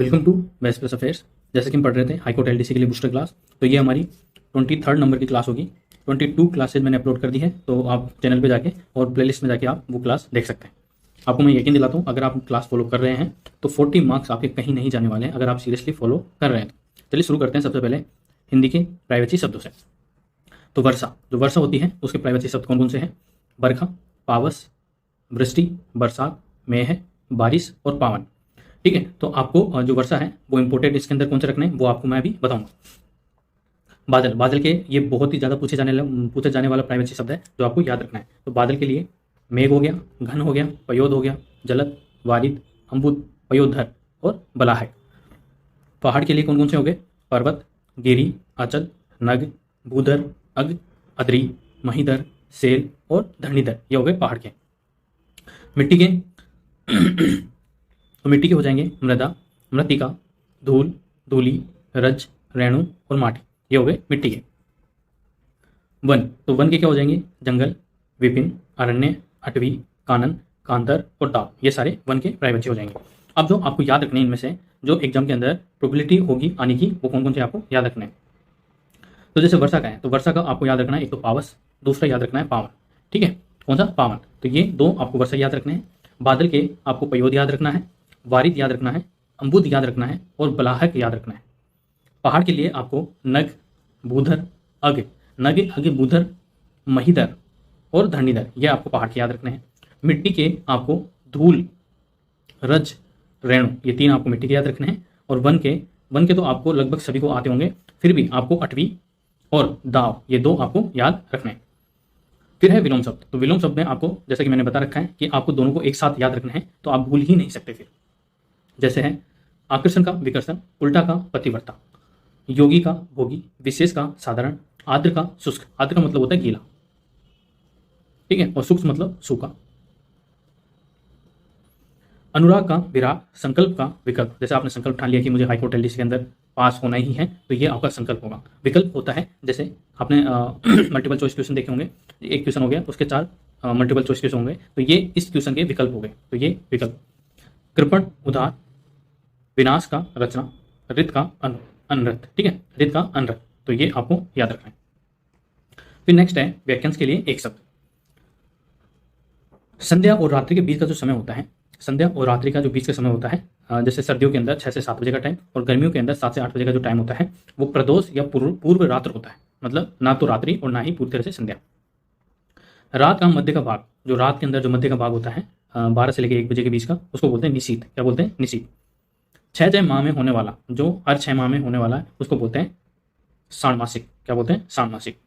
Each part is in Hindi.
Welcome to best plus affairs. जैसे कि हम पढ़ रहे थे हाई कोर्ट एलडीसी के लिए बूस्टर क्लास, तो ये हमारी 23rd नंबर की क्लास होगी। 22 क्लासेज मैंने अपलोड कर दी है, तो आप चैनल पे जाके और प्लेलिस्ट में जाके आप वो क्लास देख सकते हैं। आपको मैं यकीन दिलाता हूँ, अगर आप क्लास फॉलो कर रहे हैं तो 40 मार्क्स आपके कहीं नहीं जाने वाले हैं, अगर आप सीरियसली फॉलो कर रहे हैं तो। चलिए शुरू करते हैं सबसे पहले हिंदी के प्राइवेसी शब्दों से। तो वर्षा, जो वर्षा होती है उसके प्राइवेसी शब्द कौन कौन से हैं? बरखा, पावस, वृष्टि, बरसात, मेह, बारिश और पावन। ठीक है, तो आपको जो वर्षा है वो इंपोर्टेंट इसके अंदर कौन से रखने हैं वो आपको मैं अभी बताऊंगा। बादल, बादल के ये बहुत ही ज़्यादा पूछे जाने वाला प्राइवेसी शब्द है जो आपको याद रखना है। तो बादल के लिए मेघ हो गया, घन हो गया, पयोद हो गया, जलद, वारिद, अम्बुद, पयोधर और बलाहक। पहाड़ के लिए कौन कौन से हो गए? पर्वत, गिरी, अचल, नग, भूधर, अग, अद्री, महीधर, सेल और धरणीधर। ये हो गए पहाड़ के। मिट्टी के तो मिट्टी के हो जाएंगे मृदा, मृत्तिका, धूल, धूलि, रज, रेणु और माटी। ये हो गए मिट्टी के। वन, तो वन के क्या हो जाएंगे? जंगल, विपिन, अरण्य, अटवी, कानन, कांतर और ताल। ये सारे वन के प्राइवेसी हो जाएंगे। अब जो आपको याद रखने हैं इनमें से जो एग्जाम के अंदर प्रोबेबिलिटी होगी आने की, वो कौन कौन से आपको याद रखने हैं। तो जैसे वर्षा का है, तो वर्षा का आपको याद रखना है एक तो पावस, दूसरा याद रखना है पावन। ठीक है, कौन सा? पावन। तो ये दो आपको वर्षा याद रखने हैं। बादल के आपको पयोद याद रखना है, वारिद याद रखना है, अम्बुद याद रखना है और बलाहक याद रखना है। पहाड़ के लिए आपको नग, भूधर, अग, नग, अग, भूधर, महीधर और धरणीधर। ये आपको पहाड़ के याद रखने हैं। मिट्टी के आपको धूल, रज, रेणु, ये तीन आपको मिट्टी के याद रखने हैं। और वन के तो आपको लगभग सभी को आते होंगे, फिर भी आपको अटवी और दाव, ये दो आपको याद रखने हैं। फिर है विलोम शब्द। तो विलोम शब्द में आपको, जैसे कि मैंने बता रखा है कि आपको दोनों को एक साथ याद रखना है, तो आप भूल ही नहीं सकते फिर। जैसे है आकर्षण का विकर्षण, उल्टा का पतिव्रता, योगी का भोगी, विशेष का साधारण, आर्द्र का शुष्क। आर्द्र का मतलब होता है गीला, ठीक है, और शुष्क मतलब सूखा। अनुराग का विराग, संकल्प का विकल्प। जैसे आपने संकल्प ठान लिया कि मुझे हाईकोर्ट एलडीसी के अंदर पास होना ही है, तो ये आपका संकल्प होगा। विकल्प होता है, जैसे आपने मल्टीपल चॉइस क्वेश्चन देखे होंगे, एक क्वेश्चन हो गया उसके 4 मल्टीपल चॉइस क्वेश्चन होंगे, तो ये इस क्वेश्चन के विकल्प हो गए, तो ये विकल्प। कृपण, उदार, विनाश का रचना, रित का अनृत। ठीक है, रित का अनृत, तो ये आपको याद रखना है। फिर नेक्स्ट है वाक्यांश के लिए एक शब्द। संध्या और रात्रि के बीच का जो समय होता है, संध्या और रात्रि का जो बीच का समय होता है, जैसे सर्दियों के अंदर 6 से 7 बजे का टाइम और गर्मियों के अंदर 7 से 8 बजे का जो टाइम होता है, वो प्रदोष या पूर्व रात्र होता है। मतलब ना तो रात्रि और ना ही पूरी तरह से संध्या। रात का मध्य का भाग, जो रात के अंदर जो मध्य का भाग होता है 12 से लेकर 1 बजे के बीच का, उसको बोलते हैं निशीत। क्या बोलते हैं? निशीत। 6 माह में होने वाला, जो हर 6 माह में होने वाला है, उसको बोलते हैं षाण्मासिक। क्या बोलते हैं? षाण्मासिक।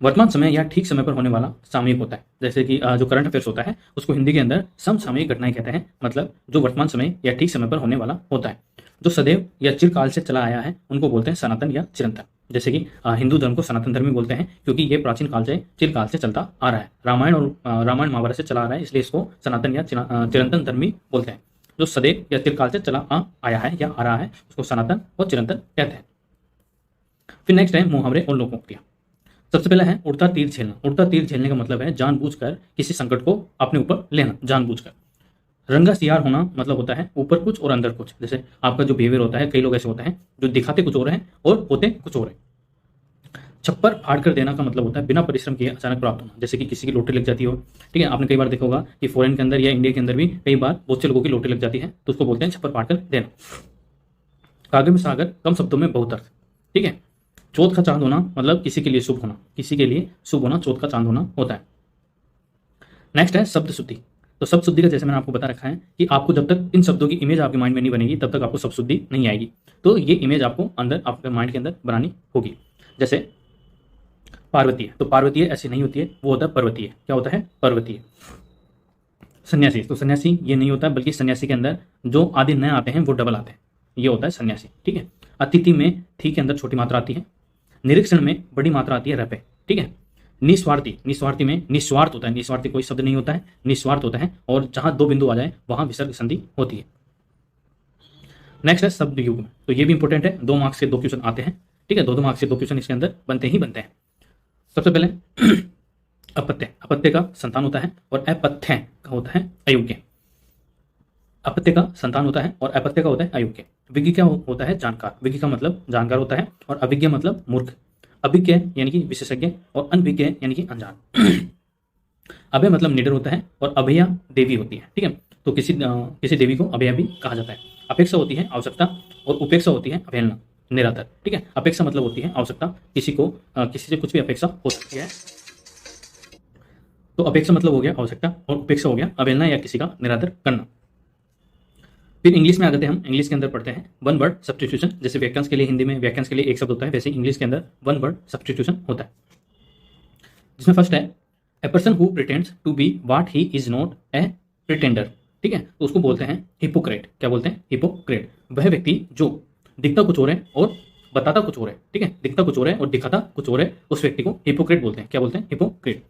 वर्तमान समय या ठीक समय पर होने वाला सामयिक होता है। जैसे कि जो करंट अफेयर्स होता है उसको हिंदी के अंदर समसामयिक घटनाएं कहते हैं। मतलब जो वर्तमान समय या ठीक समय पर होने वाला होता है। जो सदैव या चिरकाल से चला आया है उनको बोलते हैं सनातन या चिरंतन। जैसे कि हिंदू धर्म को सनातन धर्म बोलते हैं, क्योंकि ये प्राचीन काल से चिरकाल से चलता आ रहा है। रामायण महाभारत से चला आ रहा है, इसलिए इसको सनातन या चिरंतन धर्मी बोलते हैं। जो सदैव या चिरकाल से चला आया है या आ रहा है उसको सनातन और चिरंतन कहते हैं। फिर नेक्स्ट है मुहावरे और लोकोक्तियां। सबसे पहला है उड़ता तीर झेलना। उड़ता तीर झेलने का मतलब है जानबूझकर किसी संकट को अपने ऊपर लेना, जानबूझकर। रंगा सियार होना मतलब होता है ऊपर कुछ और अंदर कुछ। जैसे आपका जो बिहेवियर होता है, कई लोग ऐसे होते हैं जो दिखाते कुछ और हैं और होते कुछ और हैं। छप्पर फाड़ कर देना का मतलब होता है बिना परिश्रम किए अचानक प्राप्त होना। जैसे कि किसी की लॉटरी लग जाती हो, ठीक है, आपने कई बार देखा होगा कि फॉरेन के अंदर या इंडिया के अंदर भी कई बार बहुत से लोगों की लॉटरी लग जाती है, तो उसको बोलते हैं छप्पर फाड़ कर देना। कागज में सागर, कम शब्दों में बहुत अर्थ। ठीक है, चौथ का चांद होना मतलब किसी के लिए शुभ होना, किसी के लिए शुभ होना चौथ का चांद होना होता है। नेक्स्ट है शब्द शुद्धि। तो शब्द शुद्धि का जैसे मैंने आपको बता रखा है कि आपको जब तक इन शब्दों की इमेज आपके माइंड में नहीं बनेगी तब तक आपको शब्द शुद्धि नहीं आएगी। तो ये इमेज आपको अंदर आपके माइंड के अंदर बनानी होगी। जैसे पार्वतीय, तो पार्वतीय ऐसी नहीं होती है, वो होता है पर्वतीय। क्या होता है? पर्वतीय। सन्यासी, तो सन्यासी ये नहीं होता है, बल्कि सन्यासी के अंदर जो आदि नए आते हैं वो डबल आते हैं, ये होता है सन्यासी। ठीक है। अतिथि में थी के अंदर छोटी मात्रा आती है। निरीक्षण में बड़ी मात्रा आती है रपे। ठीक है। निस्वार्थी, निस्वार्थी में निस्वार्थ होता है, निस्वार्थी कोई शब्द नहीं होता है, निस्वार्थ होता है, और जहां 2 बिंदु आ जाए वहां विसर्ग संधि होती है। नेक्स्ट है शब्द युग में। तो ये भी इंपॉर्टेंट है, 2 मार्क्स के 2 क्वेश्चन आते हैं। ठीक है, 2 मार्क्स के 2 क्वेश्चन इसके अंदर बनते ही बनते हैं। सबसे पहले अपत्य, अपत्य का संतान होता है और अपथ्य का होता है अयोग्य। अपत्य का संतान होता है और अपत्य का होता है अयोग्य। विज्ञ क्या होता है? जानकार। विज्ञ का मतलब जानकार होता है और अभिज्ञ मतलब मूर्ख। अभिज्ञ यानी कि विशेषज्ञ और अनभिज्ञ यानी कि अनजान। अभय मतलब निडर होता है और अभया देवी होती है। ठीक है, तो किसी देवी को अभया भी कहा जाता है। अपेक्षा होती है आवश्यकता और उपेक्षा होती है अवहेलना, निरादर। ठीक है, अपेक्षा मतलब होती है आवश्यकता, किसी से कुछ भी अपेक्षा हो सकती है। तो अपेक्षा मतलब हो गया आवश्यकता और उपेक्षा हो गया अवहेलना या किसी का निरादर करना। फिर इंग्लिश में आ जाते हैं हम। इंग्लिश के अंदर पढ़ते हैं वन वर्ड सब्स्टिट्यूशन। जैसे वाक्यांश के लिए हिंदी में वाक्यांश के लिए एक शब्द होता है, वैसे इंग्लिश के अंदर वन वर्ड सब्स्टिट्यूशन होता है। जिसमें फर्स्ट है a person who pretends to be what he is not a pretender. ठीक है, तो उसको बोलते हैं हिपोक्रेट। क्या बोलते हैं? हिपोक्रेट। वह व्यक्ति जो दिखता कुछ और है और बताता कुछ और है। ठीक है, दिखता कुछ और है और दिखाता कुछ और है, उस व्यक्ति को हिपोक्रेट बोलते हैं। क्या बोलते हैं? Hypocrite.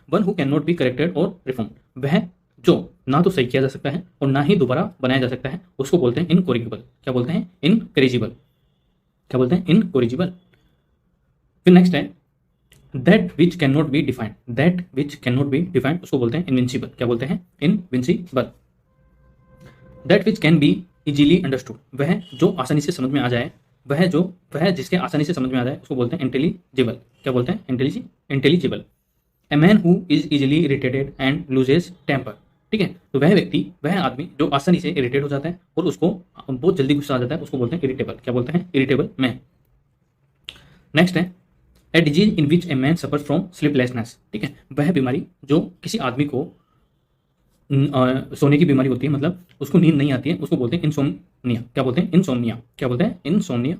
One who can not be corrected और रिफॉर्म। वह जो ना तो सही किया जा सकता है और ना ही दोबारा बनाया जा सकता है, उसको बोलते हैं इनकोरिजिबल। क्या बोलते हैं? इनकरेजिबल। क्या बोलते हैं? इनकोरिजिबल। फिर नेक्स्ट है that which can not be defined. That which can not be defined उसको बोलते हैं इनविंसिबल। क्या बोलते हैं? Invincible. That which can be easily understood. वह जो आसानी से समझ में आ जाए, वह जिसके आसानी से समझ में आ जाए, उसको बोलते हैं इंटेलिजिबल। क्या बोलते हैं? Intelligible. A man who is easily irritated and loses temper. ठीक है, तो वह आदमी जो आसानी से इरिटेट हो जाता है और उसको बहुत जल्दी गुस्सा आ जाता है, उसको बोलते हैं इरिटेबल। क्या बोलते हैं? Irritable man. नेक्स्ट है a disease in which a man suffer from sleeplessness. ठीक है, वह बीमारी जो किसी आदमी को सोने की बीमारी होती है, मतलब उसको नींद नहीं आती है, उसको बोलते हैं इंसोमनिया। क्या बोलते हैं? इंसोमनिया। क्या बोलते हैं? इंसोमनिया।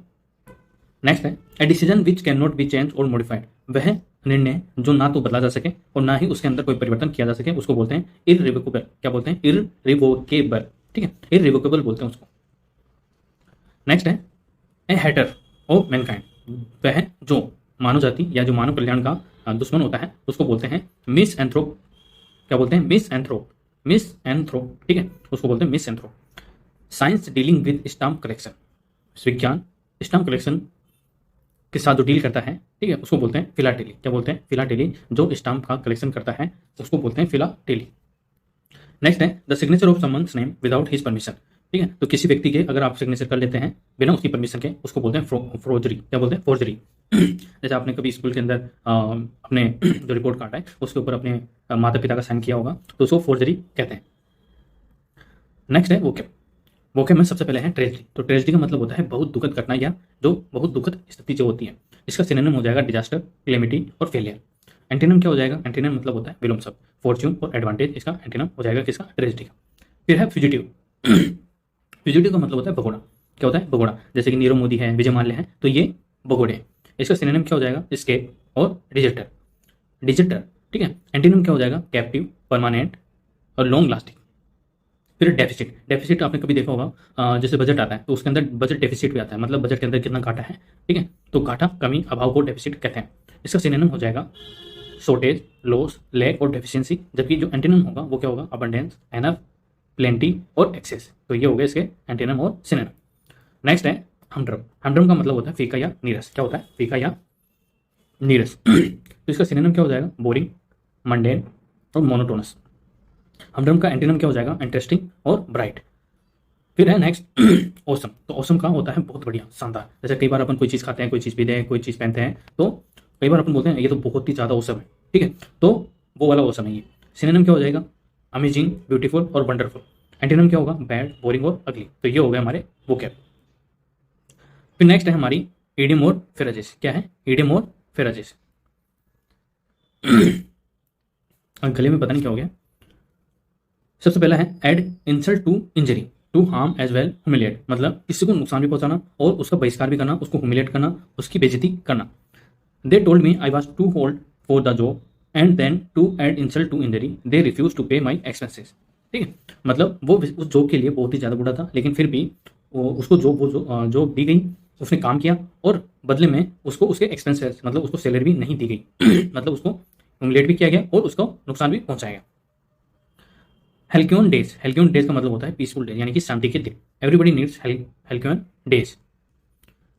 नेक्स्ट है a decision which can not be change और मॉडिफाइड। वह निर्णय जो ना तो बदला जा सके और ना ही उसके अंदर कोई परिवर्तन किया जा सके, उसको बोलते हैं इररिवोकेबल। क्या बोलते हैं? इररिवोकेबल। ठीक है, इररिवोकेबल बोलते हैं उसको। नेक्स्ट है ए हेटर ऑफ मैनकाइंड। वह जो मानव जाति या जो मानव कल्याण का दुश्मन होता है, उसको बोलते हैं मिस एंथ्रोप। क्या बोलते हैं? मिस एंथ्रोप। मिस एंथ्रोप। ठीक है, उसको बोलते हैं miss एंथ्रोप। Science dealing with stamp collection. विज्ञान स्टाम्प कलेक्शन के साथ जो डील करता है, ठीक है, उसको बोलते हैं फिलाटेली। क्या बोलते हैं? फिलाटेली। जो स्टाम्प का कलेक्शन करता है उसको बोलते हैं फिलाटेली। नेक्स्ट है the signature of someone's name without his permission. ठीक है, तो किसी व्यक्ति के अगर आप सिग्नेचर कर लेते हैं बिना उसकी परमिशन के, उसको बोलते हैं फोर्जरी। क्या बोलते हैं? फोर्जरी। जैसे आपने कभी स्कूल के अंदर अपने जो रिपोर्ट कार्ड है उसके ऊपर अपने माता पिता का साइन किया होगा, तो उसको फोर्जरी कहते हैं। नेक्स्ट है वोकेब। वोकेब में सबसे पहले है ट्रेजेडी। तो ट्रेजेडी का मतलब होता है बहुत दुखद घटना या जो बहुत दुखद स्थिति जो होती है। इसका सिनोनिम हो जाएगा डिजास्टर, कैलेमिटी और फेलियर। एंटीनम क्या हो जाएगा? एंटीनम मतलब होता है विलोम शब्द। फॉर्च्यून और एडवांटेज इसका एंटीनम हो जाएगा किसका? ट्रेजेडी का। फिर है फ्यूजिटिव। फ्यूजिटिव का मतलब होता है भगोड़ा। क्या होता है? भगोड़ा। जैसे कि नीरव मोदी है, विजय माल्या है, तो ये भगोड़े हैं। इसका सिनोनिम क्या हो जाएगा? एस्केप और डिजर्टर। डिजर्टर। ठीक है, एंटीनम क्या हो जाएगा? कैप्टिव, परमानेंट और लॉन्ग लास्टिंग। फिर डेफिसिट। डेफिसिट आपने कभी देखा होगा, जैसे बजट आता है तो उसके अंदर बजट डेफिसिट भी आता है, मतलब बजट के अंदर कितना घाटा है। ठीक है, तो घाटा, कमी, अभाव को डेफिसिट कहते हैं। इसका सिनोनिम हो जाएगा शॉर्टेज, लॉस, लैक और डेफिशिएंसी। जबकि जो एंटीनम होगा वो क्या होगा? अबंडेंस, एनफ, प्लेंटी और एक्सेस। तो ये हो गए इसके एंटीनम और सिनोनिम। नेक्स्ट है हमड्रम। हमड्रम का मतलब होता है फीका या नीरस। क्या होता है? फीका या नीरस। तो इसका सिनोनिम क्या हो जाएगा? बोरिंग, मंडेन और मोनोटोनस। हमड्रम का एंटीनम क्या हो जाएगा? इंटरेस्टिंग और ब्राइट। फिर है नेक्स्ट औसम। तो औसम का होता है बहुत बढ़िया, शानदार। जैसे कई बार अपन कोई चीज़ खाते हैं, कोई चीज़ पीते हैं, कोई चीज़ पहनते हैं, तो कई बार अपन बोलते हैं ये तो बहुत ही ज़्यादा औसम है। ठीक है, तो वो वाला औसम है ये। सिनोनिम क्या हो जाएगा? अमेजिंग, ब्यूटीफुल और वंडरफुल। एंटीनम क्या होगा? बैड, बोरिंग और अगली। तो ये हो गए हमारे वोकैब। फिर नेक्स्ट है हमारी इडियम और फ्रेजेस। क्या है? इडियम और फ्रेजेस। गले में पता नहीं क्या हो गया। सबसे पहला है add insult to injury, to harm as well humiliate. मतलब किसी को नुकसान भी पहुंचाना और उसका बहिष्कार भी करना, उसको ह्यूमिलिएट करना, उसकी बेइज्जती करना। They told me I was too old for the job and then to add insult to injury they refuse to pay my expenses. ठीक है, मतलब वो उस जॉब के लिए बहुत ही ज़्यादा बूढ़ा था, लेकिन फिर भी उसको जॉब दी गई, उसने काम किया और बदले में उसको उसके एक्सपेंसेस, मतलब उसको सैलरी भी नहीं दी गई। मतलब उसको ह्यूमिलिएट भी किया गया और उसको नुकसान भी पहुंचाया गया। हेल्क्यून डेज। हेल्क्यून डेज का मतलब होता है पीसफुल डेज, यानी कि शांति के दिन। Everybody needs halcyon days.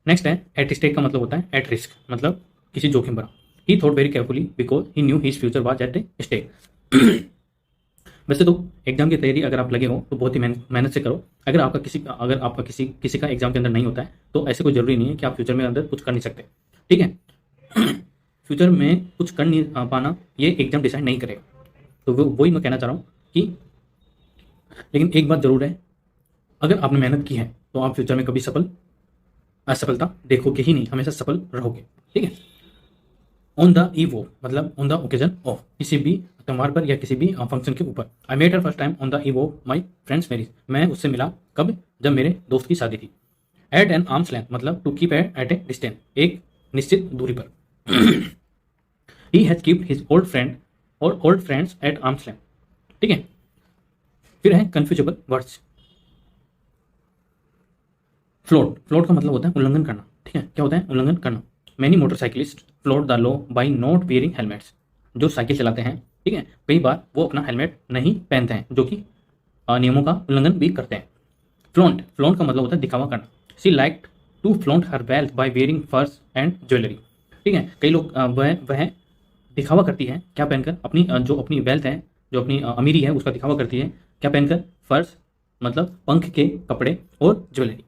Next है एट स्टेक का मतलब होता है एट रिस्क, मतलब किसी जोखिम पर। He thought very carefully because he knew his future was at stake. वैसे तो एग्जाम की तैयारी अगर आप लगे हो तो बहुत ही मेहनत से करो। अगर आपका किसी का एग्जाम के अंदर नहीं होता है तो ऐसे कोई जरूरी नहीं है कि आप फ्यूचर में अंदर कुछ कर नहीं सकते, ठीक है। फ्यूचर में कुछ कर नहीं पाना ये एग्जाम डिसाइड नहीं करेगा। तो वही मैं कहना चाह रहा हूँ कि लेकिन एक बात जरूर है, अगर आपने मेहनत की है तो आप फ्यूचर में कभी असफलता देखोगे ही नहीं, हमेशा सफल रहोगे, ठीक है। ऑन द ईव ऑफ मतलब ऑन द ओकेजन ऑफ, किसी भी त्यौहार पर या किसी भी फंक्शन के ऊपर। I met her first time on the eve of my friend's marriage, मैं उससे मिला कब, जब मेरे दोस्त की शादी थी। एट एन आर्म्स लेंथ मतलब to keep at a distance, एक निश्चित दूरी पर। He has keeped his old friends at arm's length, ठीक है। फिर है कन्फ्यूजेबल वर्ड्स। फ्लोट का मतलब होता है उल्लंघन करना, ठीक है। क्या होता है? उल्लंघन करना। Many motorcyclist float the law by not wearing helmets, जो साइकिल चलाते हैं, ठीक है, कई बार वो अपना हेलमेट नहीं पहनते हैं, जो कि नियमों का उल्लंघन भी करते हैं। फ्लॉन्ट का मतलब होता है दिखावा करना। She like to flaunt her wealth by wearing furs and jewellery, ठीक है। कई लोग वह दिखावा करती है क्या पहनकर, जो अपनी वेल्थ है, जो अपनी अमीरी है उसका दिखावा करती है, क्या पहनकर? फर्स मतलब पंख के कपड़े और ज्वेलरी।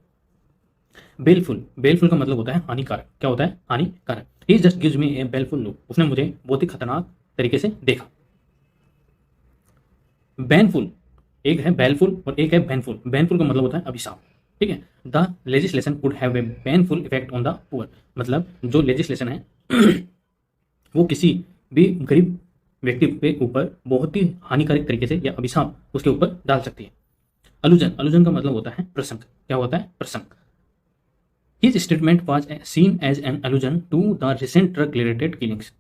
बेलफुल का मतलब होता है हानिकारक। क्या होता है? हानिकारक। ही जस्ट गिव्स मी ए बेलफुल लुक, उसने मुझे बहुत ही खतरनाक तरीके से देखा। बैनफुल, एक है बैलफुल और एक है बैनफुल। बैनफुल का मतलब होता है अभिशाप, ठीक है। The legislation could have a baneful effect on the poor, मतलब जो लेजिस्लेशन है वो किसी भी गरीब व्यक्ति के ऊपर बहुत ही हानिकारक तरीके से या अभिशाप उसके ऊपर डाल सकती है। अलूजन का मतलब होता है प्रसंग। क्या होता है? प्रसंग। His statement was seen as an allusion to the recent drug related killings.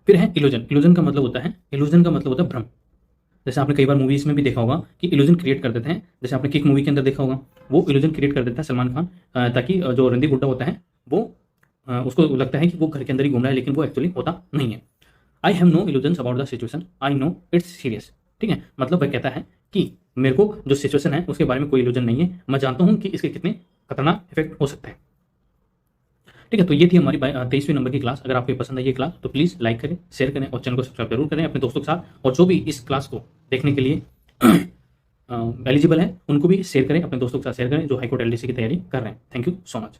फिर है इल्यूजन का मतलब होता है भ्रम। जैसे आपने कई बार मूवीज में भी देखा होगा कि इल्यूजन क्रिएट कर देते हैं। जैसे आपने किक मूवी के अंदर देखा होगा, वो इल्यूजन क्रिएट कर देता है सलमान खान, ताकि जो रणदीप हुड्डा होता है वो उसको लगता है कि वो घर के अंदर ही घूम रहा है, लेकिन वो एक्चुअली होता नहीं है। I have no illusion about the situation, I know it's serious, ठीक है। मतलब वह कहता है कि मेरे को जो सिचुएशन है उसके बारे में कोई इल्यूजन नहीं है, मैं जानता हूं कि इसके कितने खतरनाक इफेक्ट हो सकते हैं, ठीक है। तो ये थी हमारी 23वीं नंबर की क्लास। अगर आपको पसंद आई ये क्लास तो प्लीज़ लाइक करें, शेयर करें और चैनल को सब्सक्राइब जरूर करें अपने दोस्तों के साथ। और जो भी इस क्लास को देखने के लिए एलिजिबल है उनको भी शेयर करें, अपने दोस्तों के साथ शेयर करें जो हाईकोर्ट एलडीसी की तैयारी कर रहे हैं। Thank you so much.